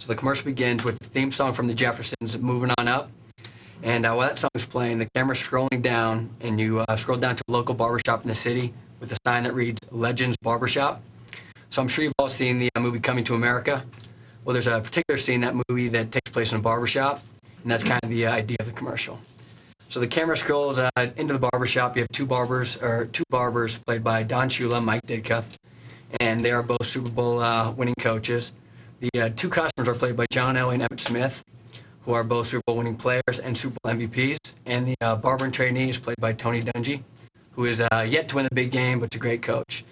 So the commercial begins with the theme song from the Jeffersons, Moving On Up. And while that song is playing, the camera's scrolling down, and you scroll down to a local barbershop in the city with a sign that reads Legends Barbershop. So I'm sure you've all seen the movie Coming to America. Well, there's a particular scene in that movie that takes place in a barbershop, and that's kind of the idea of the commercial. So the camera scrolls into the barbershop. You have two barbers played by Don Shula and Mike Ditka, and they are both Super Bowl winning coaches. The two customers are played by John Elway and Emmitt Smith, who are both Super Bowl winning players and Super Bowl MVPs, and the barber and trainee is played by Tony Dungy, who is yet to win the big game, but is a great coach.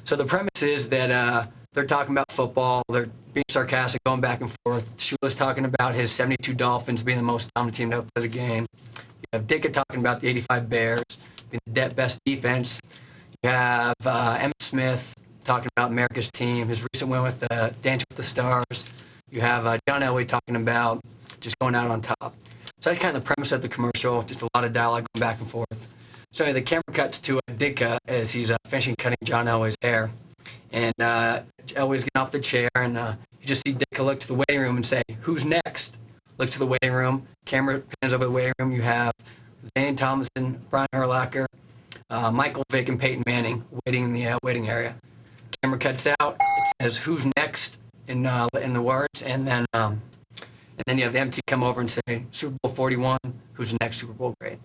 So the premise is that they're talking about football, they're being sarcastic, going back and forth. Shula's talking about his 72 Dolphins being the most dominant team to ever play the game. You have Ditka talking about the 85 Bears being the best defense. You have Emmitt Smith talking about America's team, his recent win with Dancing with the Stars. You have John Elway talking about just going out on top. So that's kind of the premise of the commercial, just a lot of dialogue going back and forth. So the camera cuts to Ditka as he's finishing cutting John Elway's hair. And Elway's getting off the chair, and you just see Ditka look to the waiting room and say, "Who's next?" Looks to the waiting room. Camera pans over the waiting room. You have Zane Thomason, Brian Urlacher, Michael Vick, and Peyton Manning waiting in the waiting area. Camera cuts out. It says, "Who's next?" in the words, and then you have the MT come over and say, "Super Bowl 41, who's the next Super Bowl great?"